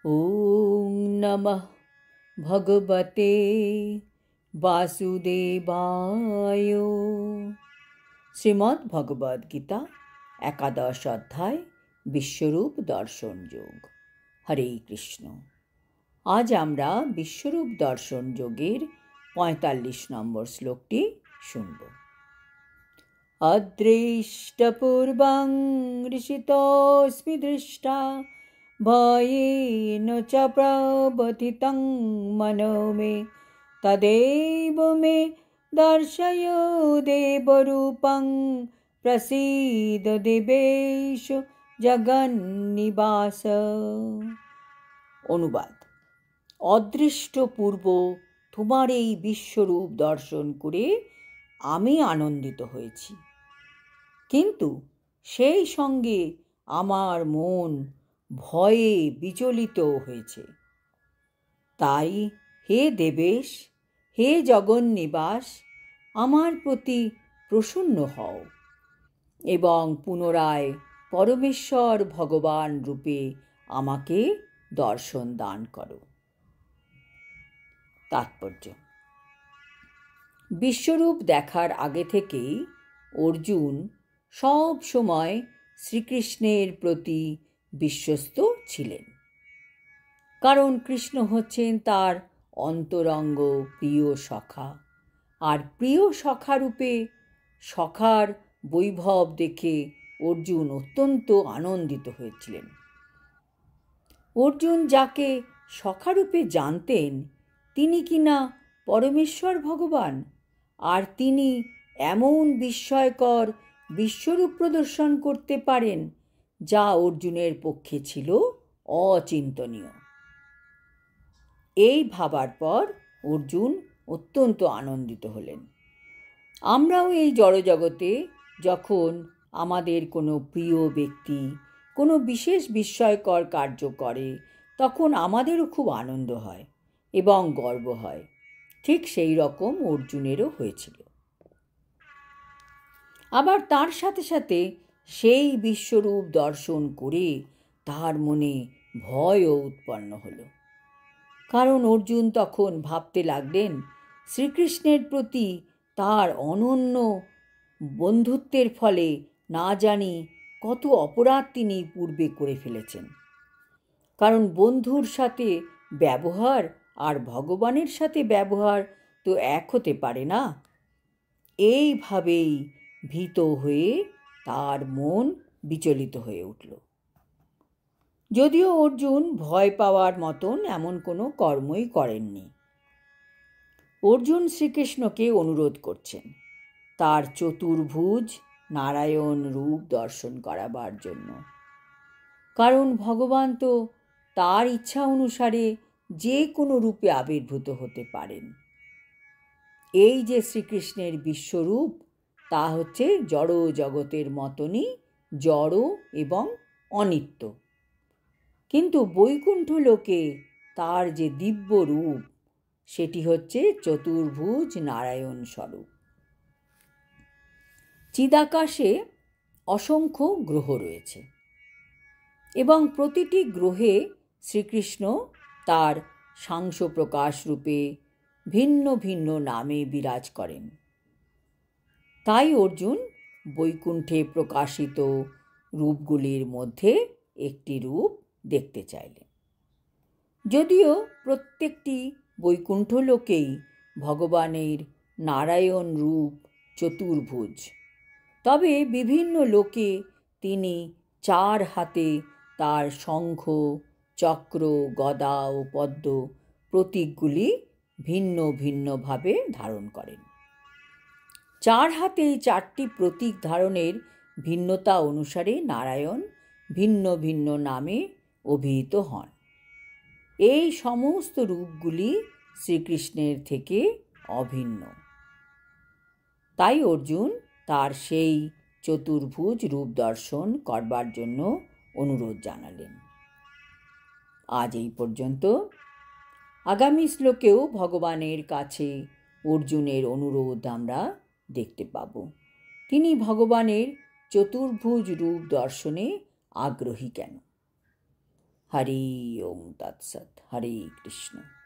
ॐ नमः भगवते वासुदेवाय। শ্রীমদ্ ভগবদ্ গীতা একাদশ অধ্যায় বিশ্বরূপ দর্শন যোগ। হরে কৃষ্ণ। আজ আমরা বিশ্বরূপ দর্শন যোগের ৪৫ নম্বর শ্লোকটি শুনব। অদৃষ্টপূর্বং ঋষিতোऽস্মি দৃষ্টা ভয়েন চ প্রবথিतं মনো মে তদেব মে দর্শয় দেবরূপং প্রসীদ দেবেশ জগন্নিবাস। অনুবাদ: অদৃষ্ট পূর্ব তোমার এই বিশ্বরূপ দর্শন করে আমি আনন্দিত হয়েছি, কিন্তু সেই সঙ্গে আমার মন ভয়ে বিচলিত হয়েছে। তাই হে দেবেশ, হে জগন্নিবাস, আমার প্রতি প্রসন্ন হও এবং পুনরায় পরমেশ্বর ভগবান রূপে আমাকে দর্শন দান করো। তাৎপর্য: বিশ্বরূপ দেখার আগে থেকেই অর্জুন সব সময় শ্রীকৃষ্ণের প্রতি বিশ্বস্ত ছিলেন, কারণ কৃষ্ণ হচ্ছেন তার অন্তরঙ্গ প্রিয় সখা, আর প্রিয় সখারূপে সখার বৈভব দেখে অর্জুন অত্যন্ত আনন্দিত হয়েছিলেন। অর্জুন যাকে সখারূপে জানতেন তিনি কিনা পরমেশ্বর ভগবান, আর তিনি এমন বিস্ময়কর বিশ্বরূপ প্রদর্শন করতে পারেন যা অর্জুনের পক্ষে ছিল অচিন্তনীয়। এই ভাবার পর অর্জুন অত্যন্ত আনন্দিত হলেন। আমরাও এই জড়জগতে যখন আমাদের কোনো প্রিয় ব্যক্তি কোনো বিশেষ বিস্ময়কর কার্য করে, তখন আমাদেরও খুব আনন্দ হয় এবং গর্ব হয়। ঠিক সেই রকম অর্জুনেরও হয়েছিল। আবার তার সাথে সাথে সেই বিশ্বরূপ দর্শন করে তার মনে ভয়ও উৎপন্ন হলো, কারণ অর্জুন তখন ভাবতে লাগলেন শ্রীকৃষ্ণের প্রতি তার অনন্য বন্ধুত্বের ফলে না জানি কত অপরাধ তিনি পূর্বে করে ফেলেছেন। কারণ বন্ধুর সাথে ব্যবহার আর ভগবানের সাথে ব্যবহার তো এক হতে পারে না। এইভাবেই ভীত হয়ে তার মন বিচলিত হয়ে উঠল। যদিও অর্জুন ভয় পাওয়ার মতন এমন কোনো কর্মই করেননি। অর্জুন শ্রীকৃষ্ণকে অনুরোধ করছেন তার চতুর্ভুজ নারায়ণ রূপ দর্শন করাবার জন্য, কারণ ভগবান তো তার ইচ্ছা অনুসারে যে কোনো রূপে আবির্ভূত হতে পারেন। এই যে শ্রীকৃষ্ণের বিশ্বরূপ, তা হচ্ছে জড় জগতের মতনই জড় এবং অনিত্য, কিন্তু বৈকুণ্ঠ লোকে তার যে দিব্য রূপ, সেটি হচ্ছে চতুর্ভুজ নারায়ণ স্বরূপ। চিদাকাশে অসংখ্য গ্রহ রয়েছে এবং প্রতিটি গ্রহে শ্রীকৃষ্ণ তার সাংস প্রকাশ রূপে ভিন্ন ভিন্ন নামে বিরাজ করেন। তাই অর্জুন বৈকুণ্ঠে প্রকাশিত রূপগুলির মধ্যে একটি রূপ দেখতে চাইলেন। যদিও প্রত্যেকটি বৈকুণ্ঠ লোকেই ভগবানের নারায়ণ রূপ চতুর্ভুজ, তবে বিভিন্ন লোকে তিনি চার হাতে তার শঙ্খ, চক্র, গদা ও পদ্ম প্রতীকগুলি ভিন্ন ভিন্নভাবে ধারণ করেন। চার হাতে চারটি প্রতীক ধারণের ভিন্নতা অনুসারে নারায়ণ ভিন্ন ভিন্ন নামে অভিহিত হন। এই সমস্ত রূপগুলি শ্রীকৃষ্ণের থেকে অভিন্ন। তাই অর্জুন তার সেই চতুর্ভুজ রূপ দর্শন করবার জন্য অনুরোধ জানালেন। আজ এই পর্যন্ত। আগামী শ্লোকেও ভগবানের কাছে অর্জুনের অনুরোধ আমরা দেখতে পাব। তিনি ভগবানের চতুর্ভুজ রূপ দর্শনে আগ্রহী কেন? হরি ওম তৎসৎ। হরে কৃষ্ণ।